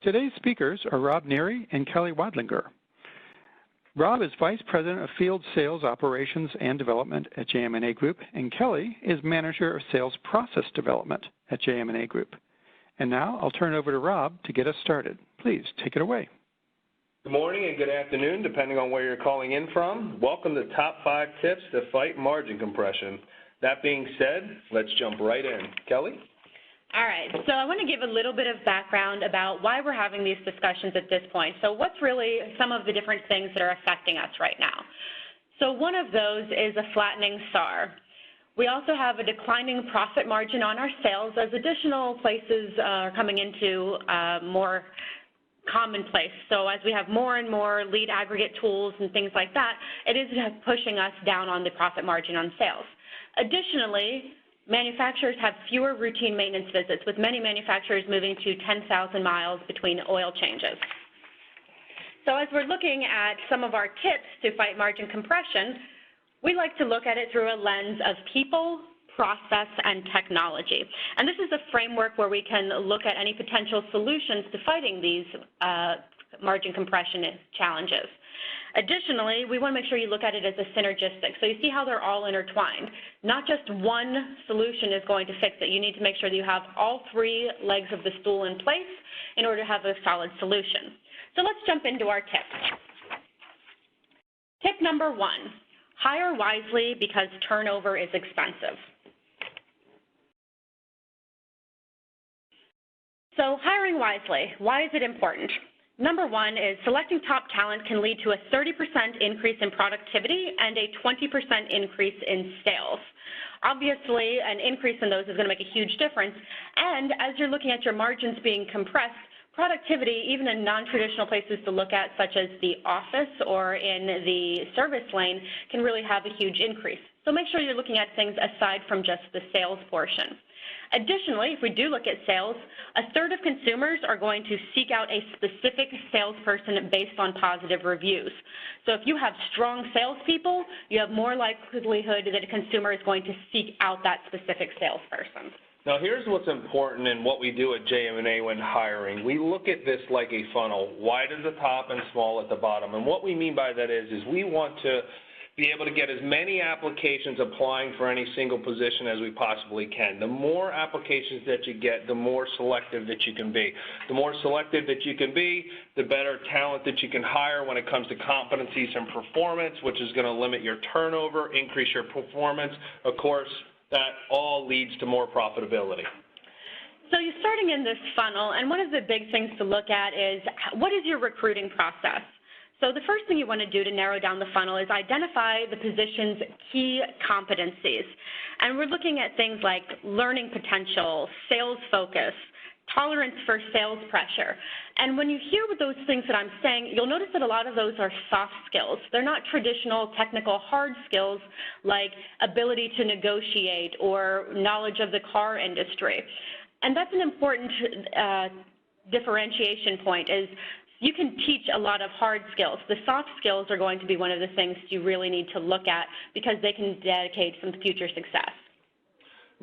Today's speakers are Rob Neary and Kelly Wadlinger. Rob is Vice President of Field Sales Operations and Development at JM&A Group, and Kelly is Manager of Sales Process Development at JM&A Group. And now I'll turn it over to Rob to get us started. Please take it away. Good morning and good afternoon, depending on where you're calling in from. Welcome to Top 5 Tips to Fight Margin Compression. That being said, let's jump right in. Kelly? All right, so I want to give a little bit of background about why we're having these discussions at this point. So what's really some of the different things that are affecting us right now? So one of those is a flattening SAR. We also have a declining profit margin on our sales as additional places are coming into more commonplace. So as we have more and more lead aggregate tools and things like that, it is pushing us down on the profit margin on sales. Additionally, manufacturers have fewer routine maintenance visits, with many manufacturers moving to 10,000 miles between oil changes. So as we're looking at some of our tips to fight margin compression, we like to look at it through a lens of people, process, and technology. And this is a framework where we can look at any potential solutions to fighting these margin compression challenges. Additionally, we want to make sure you look at it as a synergistic. So you see how they're all intertwined. Not just one solution is going to fix it. You need to make sure that you have all three legs of the stool in place in order to have a solid solution. So let's jump into our tips. Tip number 1, hire wisely because turnover is expensive. So hiring wisely, why is it important? Number 1 is selecting top talent can lead to a 30% increase in productivity and a 20% increase in sales. Obviously, an increase in those is going to make a huge difference. And as you're looking at your margins being compressed, productivity, even in non-traditional places to look at, such as the office or in the service lane, can really have a huge increase. So make sure you're looking at things aside from just the sales portion. Additionally, if we do look at sales, a third of consumers are going to seek out a specific salesperson based on positive reviews. So if you have strong salespeople, you have more likelihood that a consumer is going to seek out that specific salesperson. Now here's what's important in what we do at JM&A when hiring. We look at this like a funnel, wide at the top and small at the bottom. And what we mean by that is we want to be able to get as many applications applying for any single position as we possibly can. The more applications that you get, the more selective that you can be. The more selective that you can be, the better talent that you can hire when it comes to competencies and performance, which is going to limit your turnover, increase your performance. Of course, that all leads to more profitability. So you're starting in this funnel, and one of the big things to look at is what is your recruiting process? So the first thing you want to do to narrow down the funnel is identify the position's key competencies. And we're looking at things like learning potential, sales focus, tolerance for sales pressure. And when you hear those things that I'm saying, you'll notice that a lot of those are soft skills. They're not traditional technical hard skills like ability to negotiate or knowledge of the car industry. And that's an important differentiation point is you can teach a lot of hard skills. The soft skills are going to be one of the things you really need to look at because they can dedicate some future success.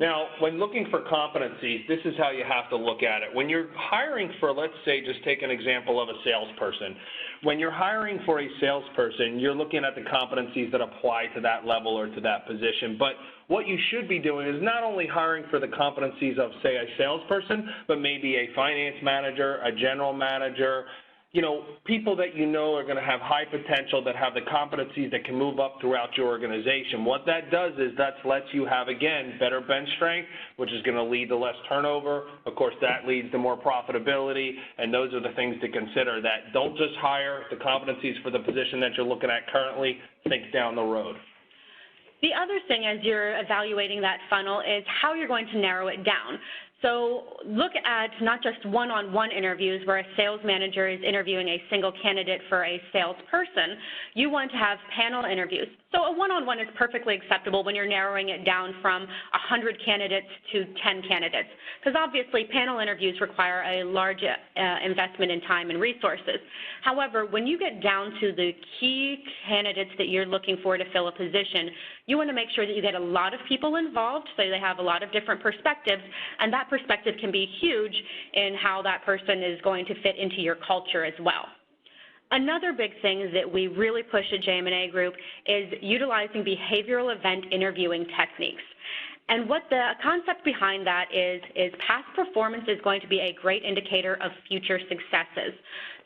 Now, when looking for competencies, this is how you have to look at it. When you're hiring for, let's say, just take an example of a salesperson. When you're hiring for a salesperson, you're looking at the competencies that apply to that level or to that position. But what you should be doing is not only hiring for the competencies of, say, a salesperson, but maybe a finance manager, a general manager, people that are going to have high potential, that have the competencies that can move up throughout your organization. What that does is that lets you have, again, better bench strength, which is going to lead to less turnover. Of course, that leads to more profitability, and those are the things to consider. That don't just hire the competencies for the position that you're looking at currently, think down the road. The other thing as you're evaluating that funnel is how you're going to narrow it down. So look at not just one-on-one interviews where a sales manager is interviewing a single candidate for a salesperson. You want to have panel interviews. So a one-on-one is perfectly acceptable when you're narrowing it down from 100 candidates to 10 candidates, because obviously panel interviews require a large investment in time and resources. However, when you get down to the key candidates that you're looking for to fill a position, you want to make sure that you get a lot of people involved so they have a lot of different perspectives, and that perspective can be huge in how that person is going to fit into your culture as well. Another big thing that we really push at JM&A Group is utilizing behavioral event interviewing techniques. And what the concept behind that is past performance is going to be a great indicator of future successes.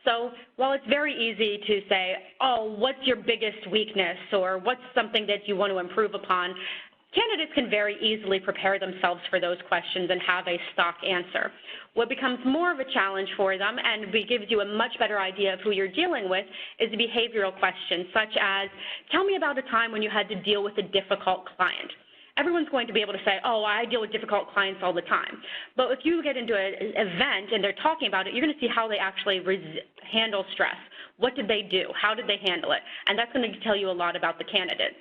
So while it's very easy to say, oh, what's your biggest weakness, or what's something that you want to improve upon, candidates can very easily prepare themselves for those questions and have a stock answer. What becomes more of a challenge for them and gives you a much better idea of who you're dealing with is behavioral questions, such as, tell me about a time when you had to deal with a difficult client. Everyone's going to be able to say, oh, I deal with difficult clients all the time. But if you get into an event and they're talking about it, you're going to see how they actually handle stress. What did they do? How did they handle it? And that's going to tell you a lot about the candidate.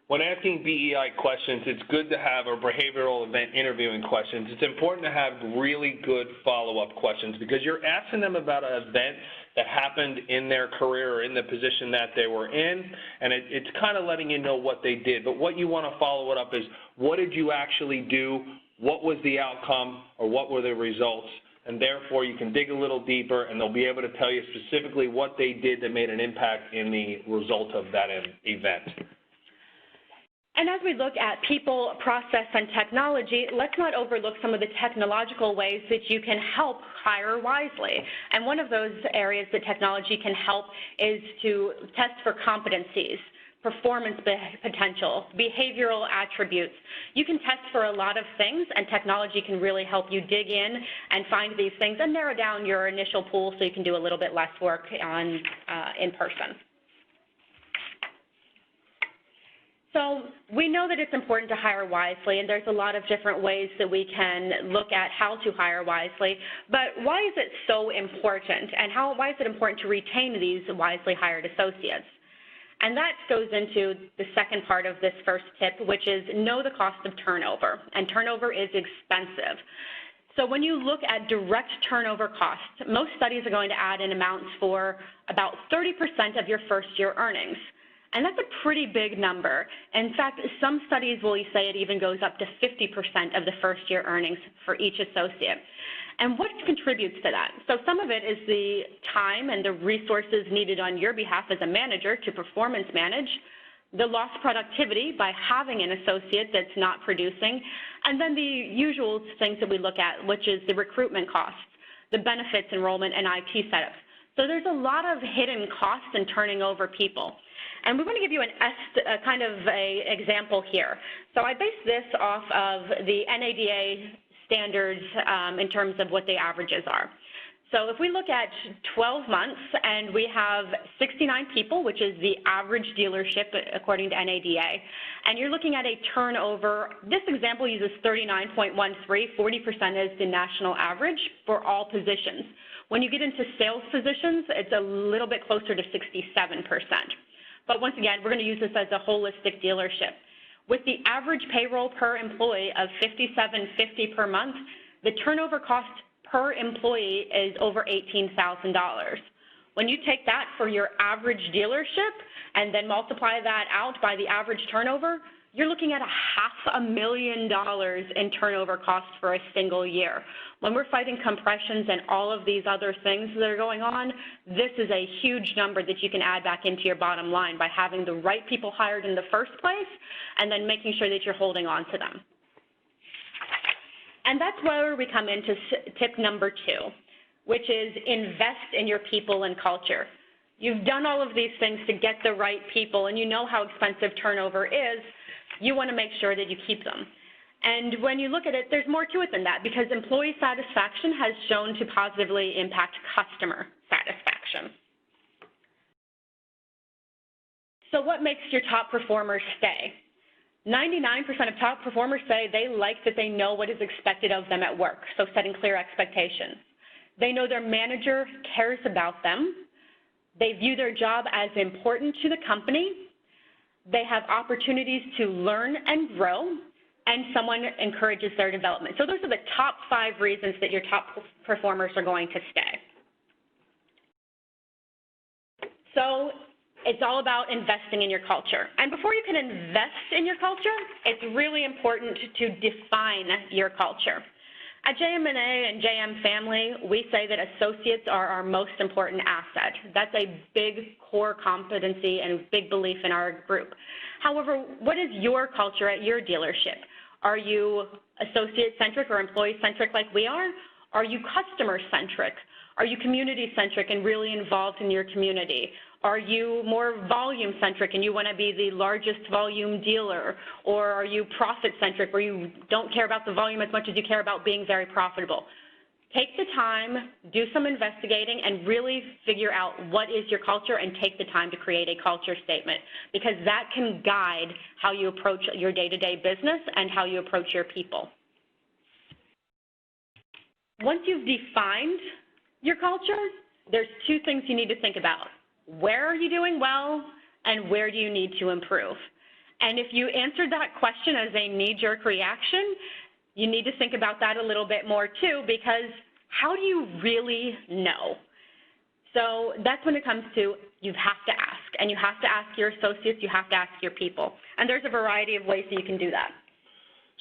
When asking BEI questions, it's good to have, or behavioral event interviewing questions, it's important to have really good follow-up questions, because you're asking them about an event that happened in their career or in the position that they were in, and it's kind of letting you know what they did. But what you want to follow it up is, what did you actually do? What was the outcome, or what were the results? And therefore, you can dig a little deeper, and they'll be able to tell you specifically what they did that made an impact in the result of that event. And as we look at people, process, and technology, let's not overlook some of the technological ways that you can help hire wisely. And one of those areas that technology can help is to test for competencies, performance potential, behavioral attributes. You can test for a lot of things, and technology can really help you dig in and find these things and narrow down your initial pool so you can do a little bit less work in person. So we know that it's important to hire wisely, and there's a lot of different ways that we can look at how to hire wisely. But why is it so important, and why is it important to retain these wisely hired associates? And that goes into the second part of this first tip, which is know the cost of turnover, and turnover is expensive. So when you look at direct turnover costs, most studies are going to add in amounts for about 30% of your first year earnings. And that's a pretty big number. In fact, some studies will say it even goes up to 50% of the first year earnings for each associate. And what contributes to that? So some of it is the time and the resources needed on your behalf as a manager to performance manage, the lost productivity by having an associate that's not producing, and then the usual things that we look at, which is the recruitment costs, the benefits, enrollment, and IT setups. So there's a lot of hidden costs in turning over people. And we want to give you kind of an example here. So I base this off of the NADA standards in terms of what the averages are. So if we look at 12 months and we have 69 people, which is the average dealership according to NADA, and you're looking at a turnover, this example uses 39.13, 40% is the national average for all positions. When you get into sales positions, it's a little bit closer to 67%. But once again, we're going to use this as a holistic dealership. With the average payroll per employee of $57.50 per month, the turnover cost per employee is over $18,000. When you take that for your average dealership and then multiply that out by the average turnover, you're looking at $500,000 in turnover costs for a single year. When we're fighting compressions and all of these other things that are going on, this is a huge number that you can add back into your bottom line by having the right people hired in the first place and then making sure that you're holding on to them. And that's where we come into tip number 2, which is invest in your people and culture. You've done all of these things to get the right people, and you know how expensive turnover is. You want to make sure that you keep them. And when you look at it, there's more to it than that, because employee satisfaction has shown to positively impact customer satisfaction. So what makes your top performers stay? 99% of top performers say they like that they know what is expected of them at work, so setting clear expectations. They know their manager cares about them. They view their job as important to the company. they have opportunities to learn and grow, and someone encourages their development. So those are the top 5 reasons that your top performers are going to stay. So it's all about investing in your culture. And before you can invest in your culture, it's really important to define your culture. At JM&A and JM Family, we say that associates are our most important asset. That's a big core competency and big belief in our group. However, what is your culture at your dealership? Are you associate-centric or employee-centric like we are? Are you customer-centric? Are you community-centric and really involved in your community? Are you more volume-centric and you want to be the largest volume dealer? Or are you profit-centric where you don't care about the volume as much as you care about being very profitable? Take the time, do some investigating, and really figure out what is your culture and take the time to create a culture statement, because that can guide how you approach your day-to-day business and how you approach your people. Once you've defined your culture, there's 2 things you need to think about. Where are you doing well, and where do you need to improve? And if you answered that question as a knee-jerk reaction, you need to think about that a little bit more too, because how do you really know? So that's when it comes to you have to ask, and you have to ask your associates, you have to ask your people. And there's a variety of ways that you can do that.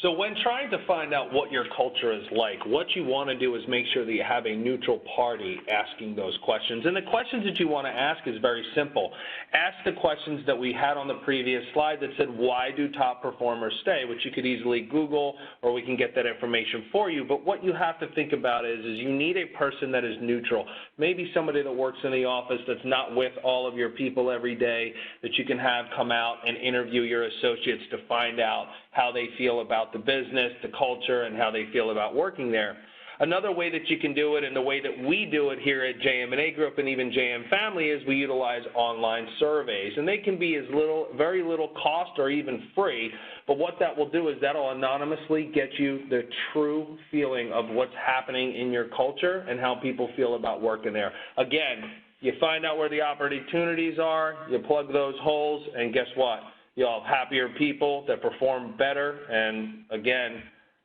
So when trying to find out what your culture is like, what you want to do is make sure that you have a neutral party asking those questions. And the questions that you want to ask is very simple. Ask the questions that we had on the previous slide that said, why do top performers stay, which you could easily Google, or we can get that information for you. But what you have to think about is you need a person that is neutral, maybe somebody that works in the office that's not with all of your people every day, that you can have come out and interview your associates to find out how they feel about the business, the culture, and how they feel about working there. Another way that you can do it, and the way that we do it here at JM&A Group and even JM Family, is we utilize online surveys. And they can be as little, very little cost or even free, but what that will do is that will anonymously get you the true feeling of what's happening in your culture and how people feel about working there. Again, you find out where the opportunities are, you plug those holes, and guess what? You'll have happier people that perform better and, again,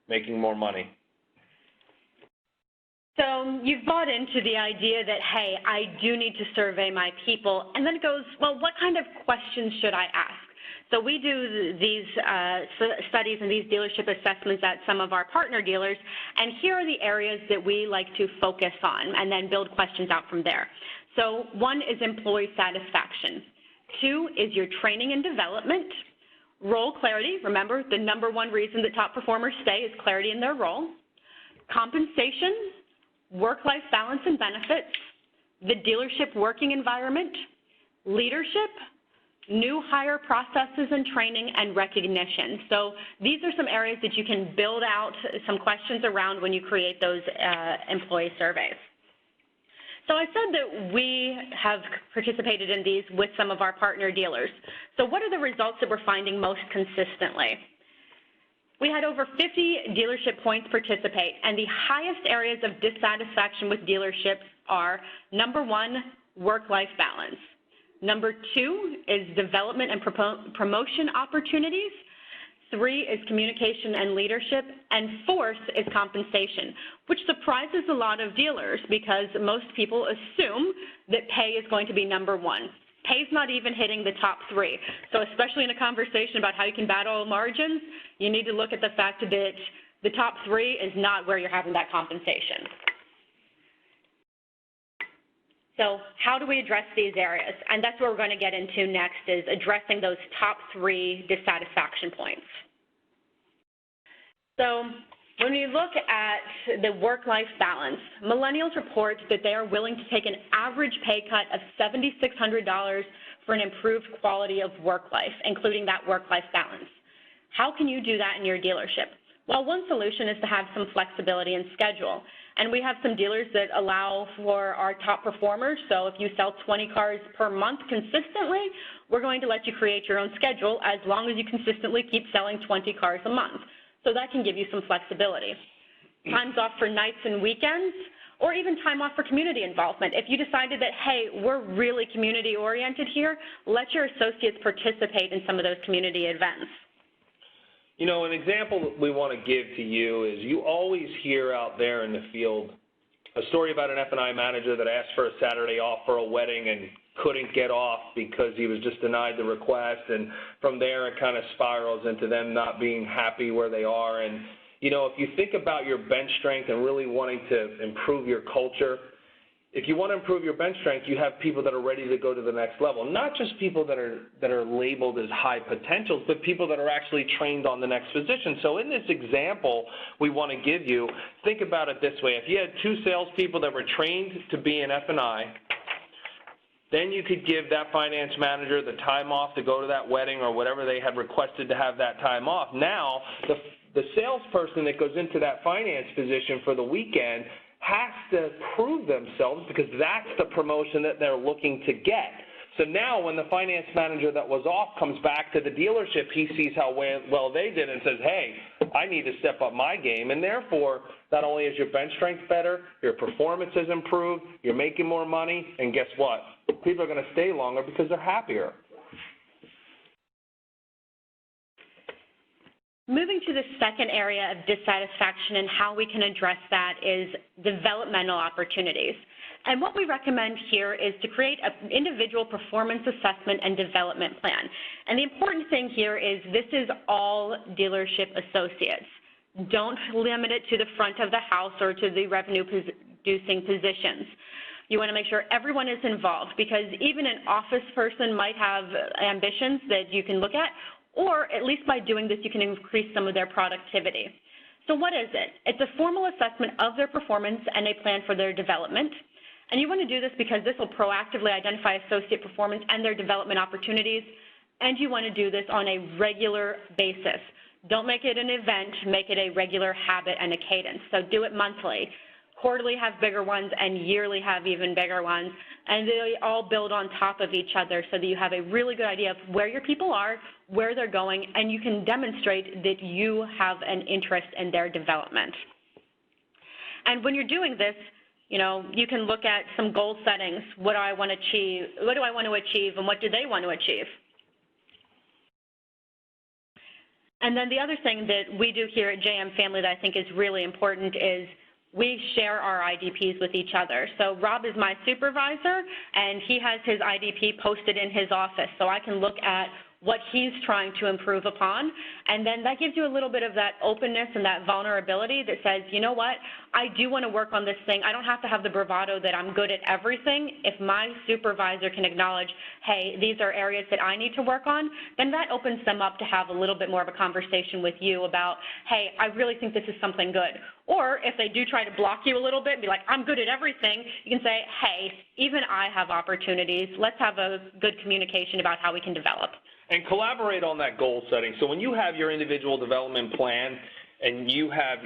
making more money. So you've bought into the idea that, hey, I do need to survey my people. And then it goes, well, what kind of questions should I ask? So we do these studies and these dealership assessments at some of our partner dealers, and here are the areas that we like to focus on and then build questions out from there. So 1 is employee satisfaction. 2 is your training and development. Role clarity, remember the #1 reason that top performers stay is clarity in their role. Compensation, work-life balance and benefits, the dealership working environment, leadership, new hire processes and training, and recognition. So these are some areas that you can build out some questions around when you create those employee surveys. So I said that we have participated in these with some of our partner dealers. So what are the results that we're finding most consistently? We had over 50 dealership points participate, and the highest areas of dissatisfaction with dealerships are, #1, work-life balance. #2 is development and promotion opportunities. 3 is communication and leadership, and 4th is compensation, which surprises a lot of dealers because most people assume that pay is going to be #1. Pay's not even hitting the top 3. So especially in a conversation about how you can battle margins, you need to look at the fact that the top 3 is not where you're having that compensation. So how do we address these areas? And that's what we're going to get into next, is addressing those top 3 dissatisfaction points. So when we look at the work-life balance, millennials report that they are willing to take an average pay cut of $7,600 for an improved quality of work life, including that work-life balance. How can you do that in your dealership? Well, one solution is to have some flexibility in schedule. And we have some dealers that allow for our top performers. So if you sell 20 cars per month consistently, we're going to let you create your own schedule as long as you consistently keep selling 20 cars a month. So that can give you some flexibility. Times off for nights and weekends. or even time off for community involvement. If you decided that, hey, we're really community-oriented here, let your associates participate in some of those community events. You know, an example that we want to give to you is you always hear out there in the field a story about an F&I manager that asked for a Saturday off for a wedding and couldn't get off because he was just denied the request, and from there it kind of spirals into them not being happy where they are. And you know, if you think about your bench strength and really wanting to improve your culture, if you want to improve your bench strength, you have people that are ready to go to the next level, not just people that are labeled as high potentials, but people that are actually trained on the next position. So in this example we want to give you, think about it this way. If you had 2 salespeople that were trained to be in F&I, then you could give that finance manager the time off to go to that wedding or whatever they had requested to have that time off. Now, the salesperson that goes into that finance position for the weekend has to prove themselves because that's the promotion that they're looking to get. So now when the finance manager that was off comes back to the dealership, he sees how well they did and says, hey, I need to step up my game. And therefore, not only is your bench strength better, your performance has improved, you're making more money, and guess what? People are going to stay longer because they're happier. Moving to the second area of dissatisfaction and how we can address that is developmental opportunities. And what we recommend here is to create an individual performance assessment and development plan. And the important thing here is this is all dealership associates. Don't limit it to the front of the house or to the revenue-producing positions. You want to make sure everyone is involved because even an office person might have ambitions that you can look at, or at least by doing this, you can increase some of their productivity. So what is it? It's a formal assessment of their performance and a plan for their development. And you want to do this because this will proactively identify associate performance and their development opportunities, and you want to do this on a regular basis. Don't make it an event, make it a regular habit and a cadence. So do it monthly. Quarterly have bigger ones, and yearly have even bigger ones, and they all build on top of each other so that you have a really good idea of where your people are, where they're going, and you can demonstrate that you have an interest in their development. And when you're doing this, you know, you can look at some goal settings. What do I want to achieve? What do I want to achieve, and what do they want to achieve? And then the other thing that we do here at JM Family that I think is really important is we share our IDPs with each other. So Rob is my supervisor, and he has his IDP posted in his office. So I can look at what he's trying to improve upon, and then that gives you a little bit of that openness and that vulnerability that says, you know what, I do want to work on this thing. I don't have to have the bravado that I'm good at everything. If my supervisor can acknowledge, hey, these are areas that I need to work on, then that opens them up to have a little bit more of a conversation with you about, hey, I really think this is something good. Or if they do try to block you a little bit and be like, I'm good at everything, you can say, hey, even I have opportunities. Let's have a good communication about how we can develop. And collaborate on that goal setting. So when you have your individual development plan and you have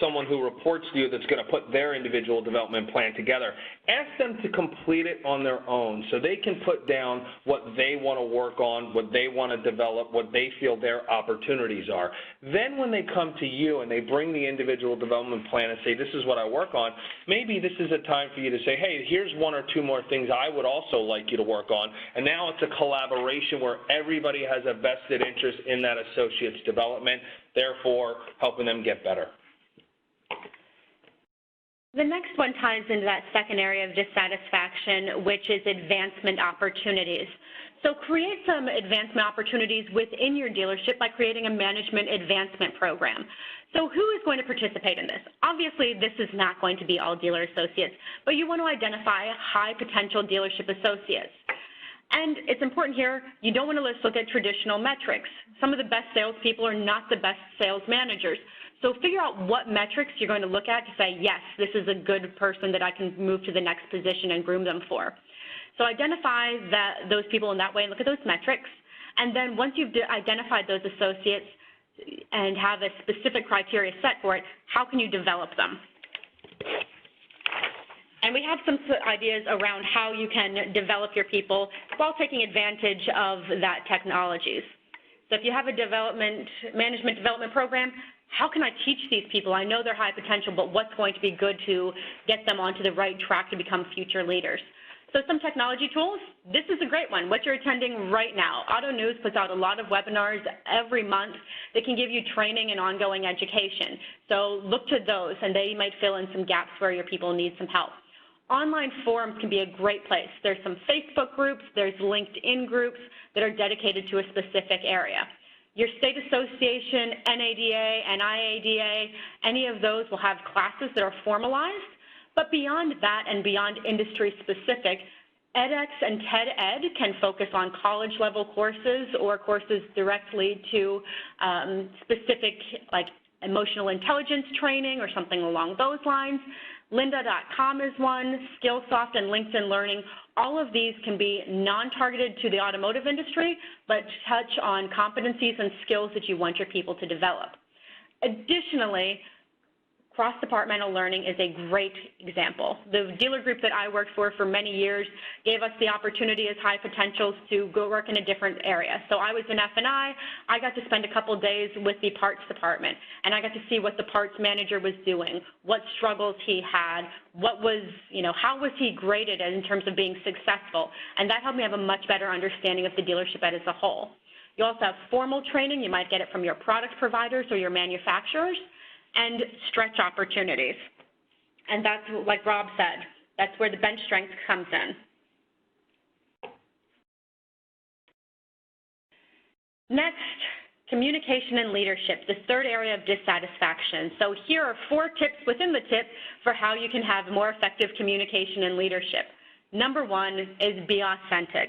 someone who reports to you that's going to put their individual development plan together, ask them to complete it on their own so they can put down what they want to work on, what they want to develop, what they feel their opportunities are. Then when they come to you and they bring the individual development plan and say, this is what I work on, maybe this is a time for you to say, hey, here's 1 or 2 more things I would also like you to work on. And now it's a collaboration where everybody has a vested interest in that associate's development, therefore helping them get better. The next one ties into that second area of dissatisfaction, which is advancement opportunities. So create some advancement opportunities within your dealership by creating a management advancement program. So who is going to participate in this? Obviously, this is not going to be all dealer associates, but you want to identify high potential dealership associates. And it's important here, you don't want to just look at traditional metrics. Some of the best salespeople are not the best sales managers. So figure out what metrics you're going to look at to say, yes, this is a good person that I can move to the next position and groom them for. So identify those people in that way and look at those metrics. And then once you've identified those associates and have a specific criteria set for it, how can you develop them? And we have some ideas around how you can develop your people while taking advantage of that technologies. So if you have a management development program, how can I teach these people? I know they're high potential, but what's going to be good to get them onto the right track to become future leaders? So some technology tools, this is a great one, what you're attending right now. Auto News puts out a lot of webinars every month that can give you training and ongoing education. So look to those, and they might fill in some gaps where your people need some help. Online forums can be a great place. There's some Facebook groups, there's LinkedIn groups that are dedicated to a specific area. Your state association, NADA, NIADA, any of those will have classes that are formalized. But beyond that and beyond industry specific, edX and TED-Ed can focus on college-level courses or courses directly to specific, like emotional intelligence training or something along those lines. Lynda.com is one, Skillsoft and LinkedIn Learning. All of these can be non-targeted to the automotive industry, but touch on competencies and skills that you want your people to develop. Additionally, cross-departmental learning is a great example. The dealer group that I worked for many years gave us the opportunity as high potentials to go work in a different area. So I was in F&I. I got to spend a couple days with the parts department, and I got to see what the parts manager was doing, what struggles he had, what was, how was he graded in terms of being successful, and that helped me have a much better understanding of the dealership as a whole. You also have formal training. You might get it from your product providers or your manufacturers, and stretch opportunities. And that's, like Rob said, that's where the bench strength comes in. Next, communication and leadership, the third area of dissatisfaction. So here are 4 tips within the tip for how you can have more effective communication and leadership. Number 1 is be authentic.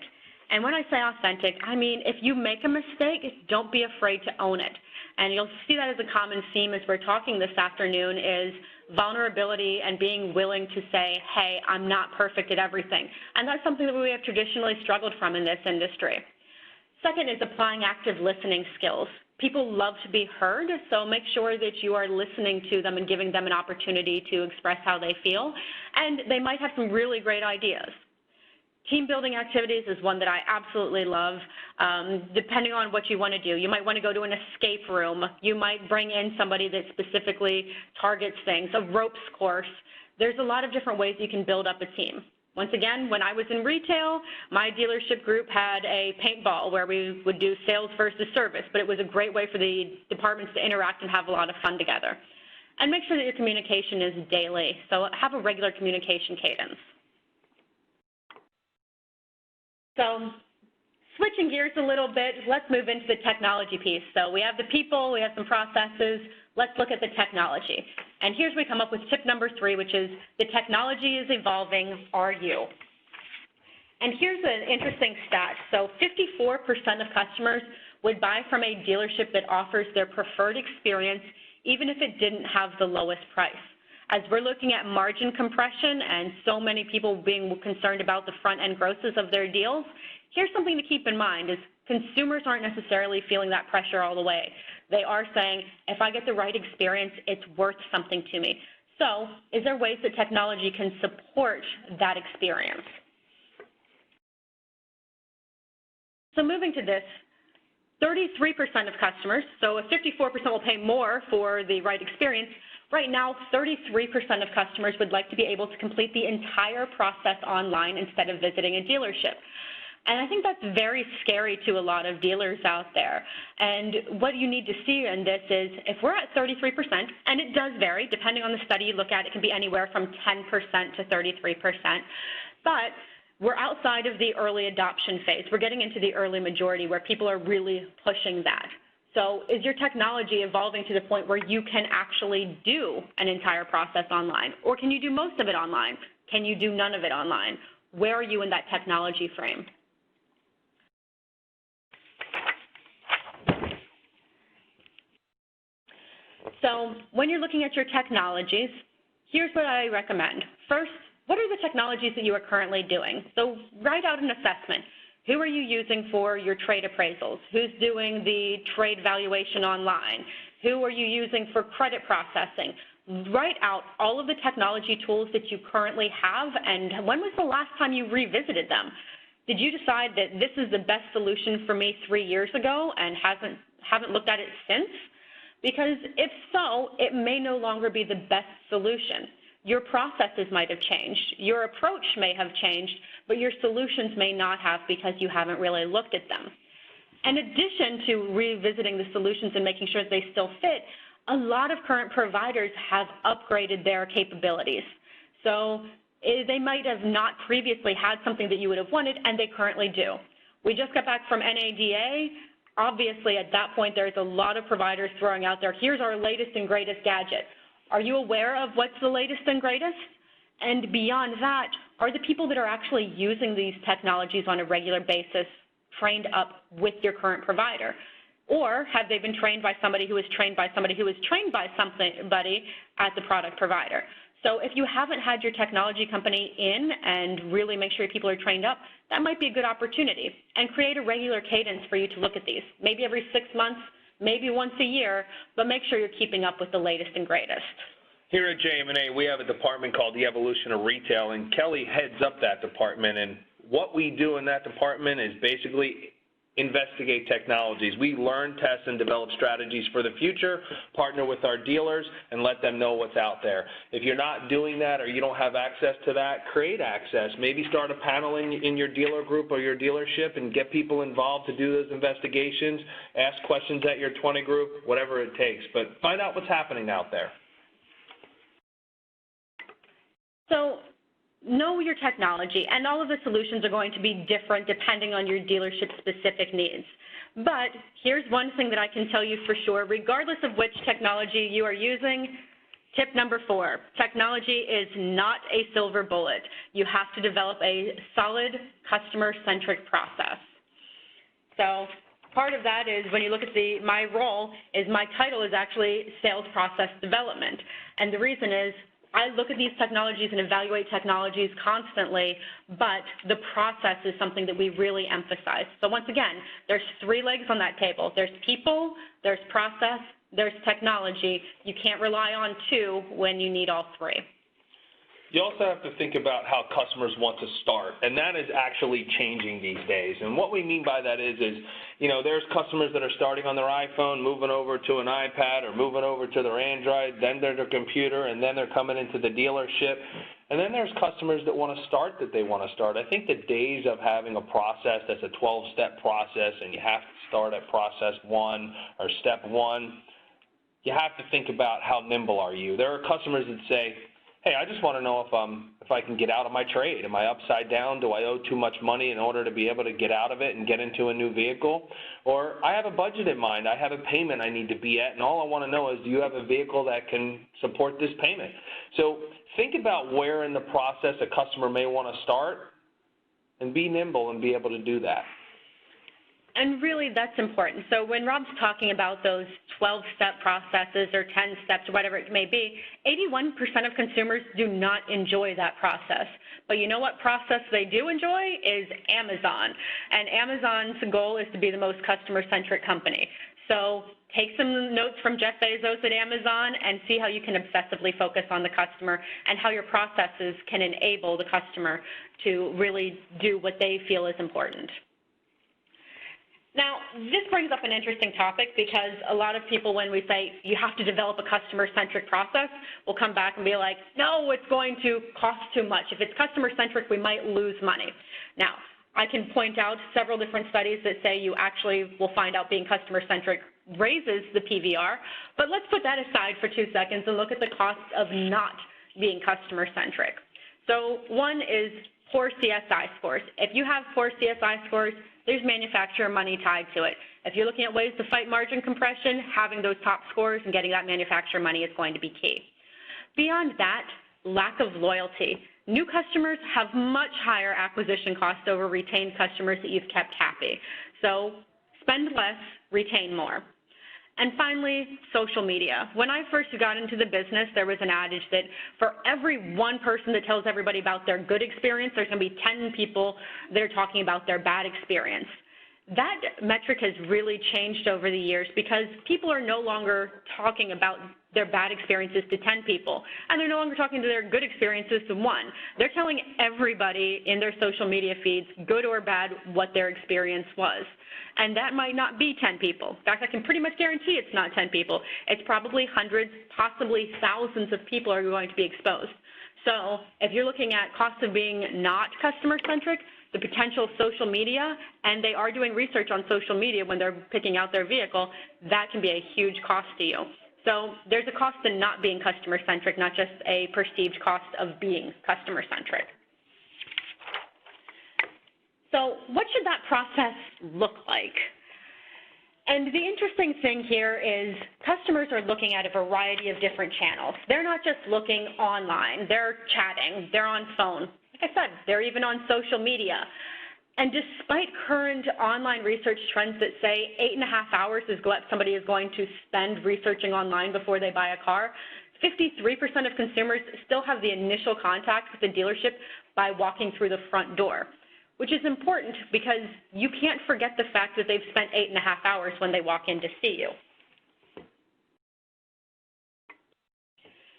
And when I say authentic, I mean if you make a mistake, don't be afraid to own it. And you'll see that as a common theme as we're talking this afternoon is vulnerability and being willing to say, hey, I'm not perfect at everything. And that's something that we have traditionally struggled from in this industry. Second is applying active listening skills. People love to be heard, so make sure that you are listening to them and giving them an opportunity to express how they feel. And they might have some really great ideas. Team building activities is one that I absolutely love, depending on what you want to do. You might want to go to an escape room. You might bring in somebody that specifically targets things, a ropes course. There's a lot of different ways you can build up a team. Once again, when I was in retail, my dealership group had a paintball where we would do sales versus service, but it was a great way for the departments to interact and have a lot of fun together. And make sure that your communication is daily, so have a regular communication cadence. So switching gears a little bit, let's move into the technology piece. So we have the people, we have some processes, let's look at the technology. And here's where we come up with tip number 3, which is the technology is evolving, are you? And here's an interesting stat. So 54% of customers would buy from a dealership that offers their preferred experience, even if it didn't have the lowest price. As we're looking at margin compression and so many people being concerned about the front-end grosses of their deals, here's something to keep in mind is consumers aren't necessarily feeling that pressure all the way. They are saying, if I get the right experience, it's worth something to me. So is there ways that technology can support that experience? So moving to this, 33% of customers, so if 54% will pay more for the right experience, right now, 33% of customers would like to be able to complete the entire process online instead of visiting a dealership. And I think that's very scary to a lot of dealers out there. And what you need to see in this is if we're at 33%, and it does vary, depending on the study you look at, it can be anywhere from 10% to 33%, but we're outside of the early adoption phase. We're getting into the early majority where people are really pushing that. So is your technology evolving to the point where you can actually do an entire process online? Or can you do most of it online? Can you do none of it online? Where are you in that technology frame? So when you're looking at your technologies, here's what I recommend. First, what are the technologies that you are currently doing? So write out an assessment. Who are you using for your trade appraisals? Who's doing the trade valuation online? Who are you using for credit processing? Write out all of the technology tools that you currently have, and when was the last time you revisited them? Did you decide that this is the best solution for me 3 years ago and haven't looked at it since? Because if so, it may no longer be the best solution. Your processes might have changed, your approach may have changed, but your solutions may not have because you haven't really looked at them. In addition to revisiting the solutions and making sure that they still fit, a lot of current providers have upgraded their capabilities. So they might have not previously had something that you would have wanted, and they currently do. We just got back from NADA. Obviously, at that point, there's a lot of providers throwing out there, here's our latest and greatest gadget. Are you aware of what's the latest and greatest? And beyond that, are the people that are actually using these technologies on a regular basis trained up with your current provider? Or have they been trained by somebody who is trained by somebody who is trained by somebody at the product provider? So if you haven't had your technology company in and really make sure people are trained up, that might be a good opportunity. And create a regular cadence for you to look at these. Maybe every 6 months, maybe once a year, but make sure you're keeping up with the latest and greatest. Here at JM&A, we have a department called the Evolution of Retail, and Kelly heads up that department. And what we do in that department is basically investigate technologies. We learn, test, and develop strategies for the future, partner with our dealers, and let them know what's out there. If you're not doing that or you don't have access to that, create access. Maybe start a panel in your dealer group or your dealership and get people involved to do those investigations, ask questions at your 20 group, whatever it takes. But find out what's happening out there. So know your technology, and all of the solutions are going to be different depending on your dealership's specific needs. But here's one thing that I can tell you for sure, regardless of which technology you are using, tip number 4, technology is not a silver bullet. You have to develop a solid customer-centric process. So part of that is when you look at my role is my title is actually sales process development. And the reason is I look at these technologies and evaluate technologies constantly, but the process is something that we really emphasize. So once again, there's 3 legs on that table. There's people, there's process, there's technology. You can't rely on 2 when you need all 3. You also have to think about how customers want to start, and that is actually changing these days. And what we mean by that is you know, there's customers that are starting on their iPhone, moving over to an iPad, or moving over to their Android, then their computer, and then they're coming into the dealership. And then there's customers that want to start I think the days of having a process that's a 12-step process and you have to start at process 1 or step 1, you have to think about how nimble are you. There are customers that say, hey, I just want to know if I can get out of my trade. Am I upside down? Do I owe too much money in order to be able to get out of it and get into a new vehicle? Or I have a budget in mind. I have a payment I need to be at, and all I want to know is, do you have a vehicle that can support this payment? So think about where in the process a customer may want to start and be nimble and be able to do that. And really, that's important. So when Rob's talking about those 12-step processes or 10 steps or whatever it may be, 81% of consumers do not enjoy that process. But you know what process they do enjoy is Amazon. And Amazon's goal is to be the most customer-centric company. So take some notes from Jeff Bezos at Amazon and see how you can obsessively focus on the customer and how your processes can enable the customer to really do what they feel is important. Now, this brings up an interesting topic because a lot of people, when we say you have to develop a customer-centric process, will come back and be like, no, it's going to cost too much. If it's customer-centric, we might lose money. Now, I can point out several different studies that say you actually will find out being customer-centric raises the PVR, but let's put that aside for 2 seconds and look at the cost of not being customer-centric. So one is poor CSI scores. If you have poor CSI scores, there's manufacturer money tied to it. If you're looking at ways to fight margin compression, having those top scores and getting that manufacturer money is going to be key. Beyond that, lack of loyalty. New customers have much higher acquisition costs over retained customers that you've kept happy. So spend less, retain more. And finally, social media. When I first got into the business, there was an adage that for every 1 person that tells everybody about their good experience, there's going to be 10 people that are talking about their bad experience. that metric has really changed over the years because people are no longer talking about their bad experiences to 10 people, and they're no longer talking to their good experiences to 1. They're telling everybody in their social media feeds, good or bad, what their experience was. And that might not be 10 people. In fact, I can pretty much guarantee it's not 10 people. It's probably hundreds, possibly thousands of people are going to be exposed. So if you're looking at cost of being not customer-centric, the potential social media, and they are doing research on social media when they're picking out their vehicle, that can be a huge cost to you. So there's a cost in not being customer-centric, not just a perceived cost of being customer-centric. So what should that process look like? And the interesting thing here is customers are looking at a variety of different channels. They're not just looking online. They're chatting. They're on phone. Like I said, they're even on social media. And despite current online research trends that say 8.5 hours is what somebody is going to spend researching online before they buy a car, 53% of consumers still have the initial contact with the dealership by walking through the front door, which is important because you can't forget the fact that they've spent 8.5 hours when they walk in to see you.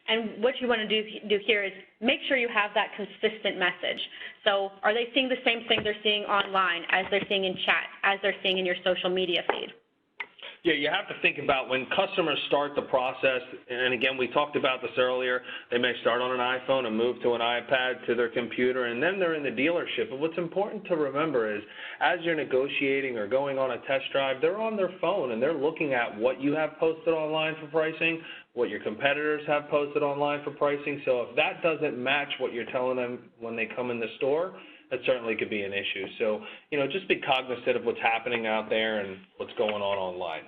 And what you want to do here is make sure you have that consistent message. So are they seeing the same thing they're seeing online as they're seeing in chat, as they're seeing in your social media feed? Yeah, you have to think about when customers start the process, and again, we talked about this earlier, they may start on an iPhone and move to an iPad, to their computer, and then they're in the dealership. But what's important to remember is as you're negotiating or going on a test drive, they're on their phone and they're looking at what you have posted online for pricing, what your competitors have posted online for pricing. So if that doesn't match what you're telling them when they come in the store, that certainly could be an issue. So, just be cognizant of what's happening out there and what's going on online.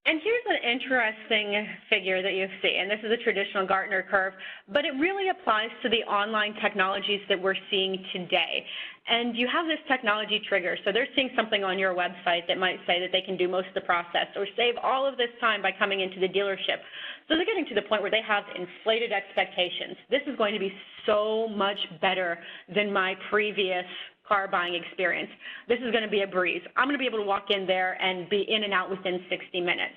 And here's an interesting figure that you see, and this is a traditional Gartner curve, but it really applies to the online technologies that we're seeing today. And you have this technology trigger, so they're seeing something on your website that might say that they can do most of the process or save all of this time by coming into the dealership. So they're getting to the point where they have inflated expectations. This is going to be so much better than my previous car buying experience. This is going to be a breeze. I'm going to be able to walk in there and be in and out within 60 minutes.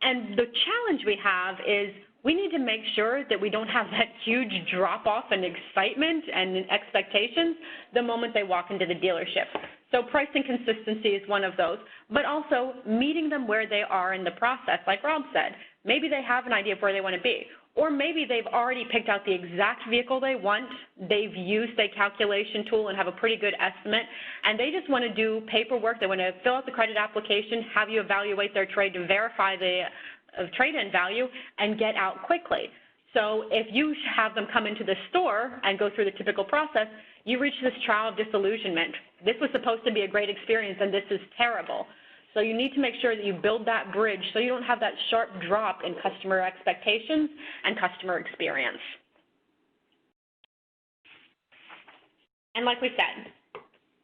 And the challenge we have is we need to make sure that we don't have that huge drop-off in excitement and in expectations the moment they walk into the dealership. So pricing consistency is one of those, but also meeting them where they are in the process. Like Rob said, maybe they have an idea of where they want to be. Or maybe they've already picked out the exact vehicle they want, they've used a calculation tool and have a pretty good estimate, and they just want to do paperwork, they want to fill out the credit application, have you evaluate their trade to verify the trade-in value, and get out quickly. So if you have them come into the store and go through the typical process, you reach this trial of disillusionment. This was supposed to be a great experience and this is terrible. So you need to make sure that you build that bridge so you don't have that sharp drop in customer expectations and customer experience. And like we said,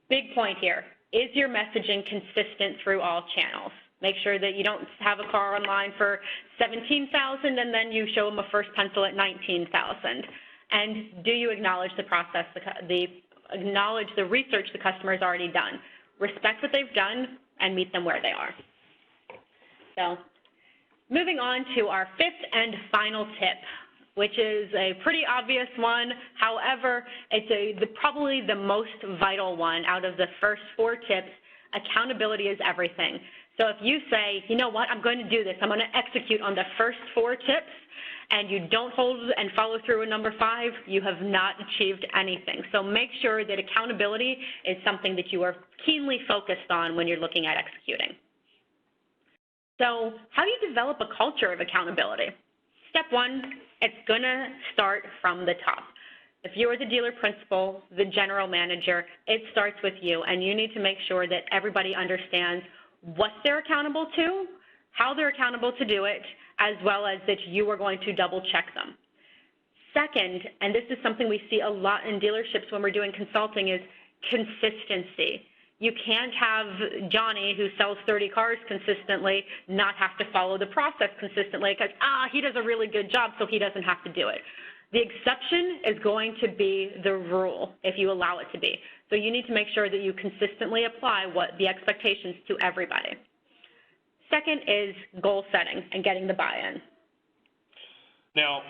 big point here, is your messaging consistent through all channels? Make sure that you don't have a car online for $17,000 and then you show them a first pencil at $19,000. And do you acknowledge the process, acknowledge the research the customer has already done? Respect what they've done and meet them where they are. So moving on to our fifth and final tip, which is a pretty obvious one. However, it's probably the most vital one out of the first 4 tips. Accountability is everything. So if you say, you know what, I'm going to do this, I'm going to execute on the first 4 tips, and you don't hold and follow through with number 5, you have not achieved anything. So make sure that accountability is something that you are keenly focused on when you're looking at executing. So how do you develop a culture of accountability? Step 1, it's going to start from the top. If you are the dealer principal, the general manager, it starts with you, and you need to make sure that everybody understands what they're accountable to, how they're accountable to do it, as well as that you are going to double check them. Second, and this is something we see a lot in dealerships when we're doing consulting, is consistency. You can't have Johnny, who sells 30 cars consistently, not have to follow the process consistently because, he does a really good job, so he doesn't have to do it. The exception is going to be the rule if you allow it to be. So you need to make sure that you consistently apply what the expectations to everybody. Second is goal setting and getting the buy-in. Now,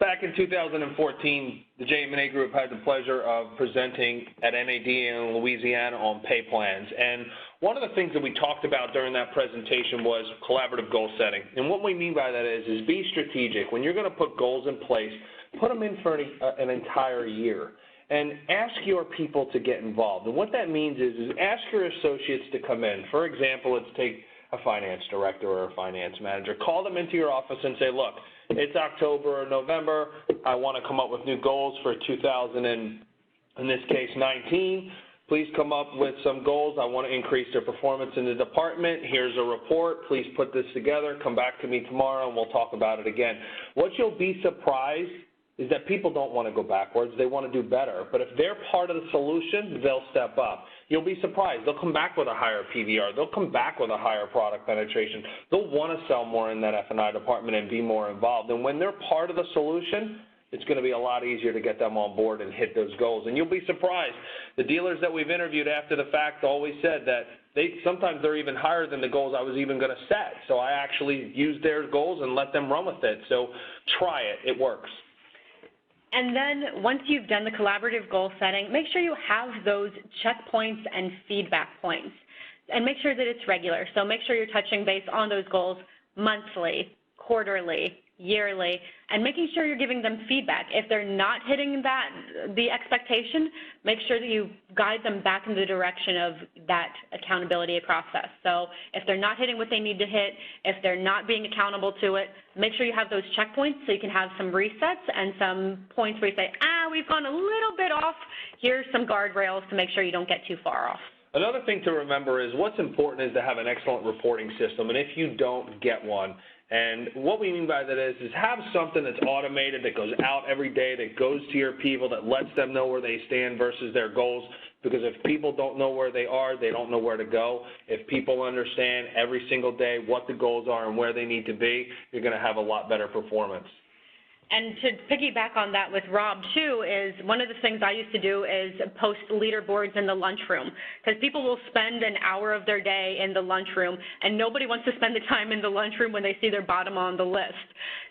back in 2014, the JM&A Group had the pleasure of presenting at NAD in Louisiana on pay plans. And one of the things that we talked about during that presentation was collaborative goal setting. And what we mean by that is be strategic. When you're going to put goals in place, put them in for an entire year. And ask your people to get involved. And what that means is ask your associates to come in. For example, let's take a finance director or a finance manager. Call them into your office and say, look, it's October or November. I want to come up with new goals for 2019. Please come up with some goals. I want to increase their performance in the department. Here's a report. Please put this together. Come back to me tomorrow and we'll talk about it again. What you'll be surprised is that people don't want to go backwards. They want to do better. But if they're part of the solution, they'll step up. You'll be surprised. They'll come back with a higher PVR. They'll come back with a higher product penetration. They'll want to sell more in that F&I department and be more involved. And when they're part of the solution, it's going to be a lot easier to get them on board and hit those goals. And you'll be surprised. The dealers that we've interviewed after the fact always said that sometimes they're even higher than the goals I was even going to set. So I actually used their goals and let them run with it. So try it. It works. And then once you've done the collaborative goal setting, make sure you have those checkpoints and feedback points. And make sure that it's regular. So make sure you're touching base on those goals monthly, quarterly, yearly, and making sure you're giving them feedback. If they're not hitting the expectation, make sure that you guide them back in the direction of that accountability process. So if they're not hitting what they need to hit, if they're not being accountable to it, make sure you have those checkpoints so you can have some resets and some points where you say, we've gone a little bit off. Here's some guardrails to make sure you don't get too far off. Another thing to remember is what's important is to have an excellent reporting system, and if you don't, get one. And what we mean by that is have something that's automated, that goes out every day, that goes to your people, that lets them know where they stand versus their goals. Because if people don't know where they are, they don't know where to go. If people understand every single day what the goals are and where they need to be, you're going to have a lot better performance. And to piggyback on that with Rob, too, is one of the things I used to do is post leaderboards in the lunchroom, because people will spend an hour of their day in the lunchroom, and nobody wants to spend the time in the lunchroom when they see their bottom on the list.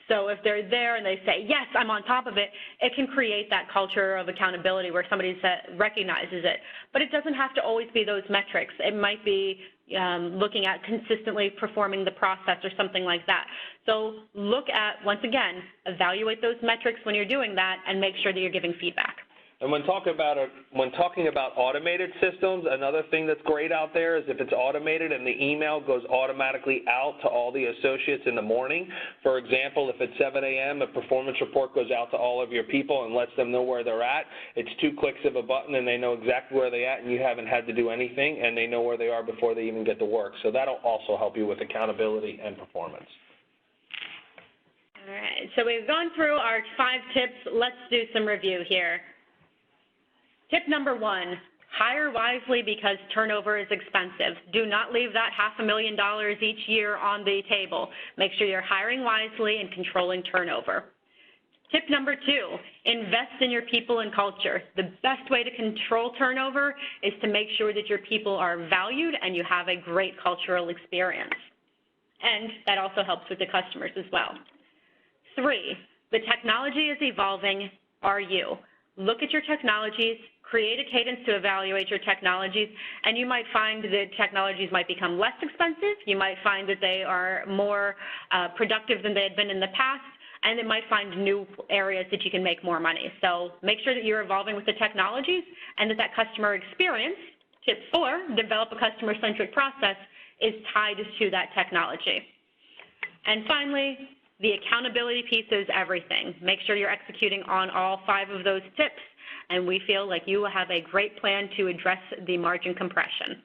So if they're there and they say, yes, I'm on top of it, it can create that culture of accountability where somebody recognizes it. But it doesn't have to always be those metrics. It might be looking at consistently performing the process or something like that. So look at, once again, evaluate those metrics when you're doing that and make sure that you're giving feedback. And when talking about automated systems, another thing that's great out there is if it's automated and the email goes automatically out to all the associates in the morning. For example, if it's 7 a.m., a performance report goes out to all of your people and lets them know where they're at. It's 2 clicks of a button and they know exactly where they're at, and you haven't had to do anything, and they know where they are before they even get to work. So that'll also help you with accountability and performance. All right, so we've gone through our 5 tips. Let's do some review here. Tip number 1, hire wisely because turnover is expensive. Do not leave that $500,000 each year on the table. Make sure you're hiring wisely and controlling turnover. Tip number 2, invest in your people and culture. The best way to control turnover is to make sure that your people are valued and you have a great cultural experience. And that also helps with the customers as well. 3, the technology is evolving. Are you? Look at your technologies, create a cadence to evaluate your technologies, and you might find that technologies might become less expensive. You might find that they are more productive than they had been in the past, and they might find new areas that you can make more money. So make sure that you're evolving with the technologies and that customer experience, tip 4, develop a customer-centric process, is tied to that technology. And finally, the accountability piece is everything. Make sure you're executing on all 5 of those tips, and we feel like you will have a great plan to address the margin compression.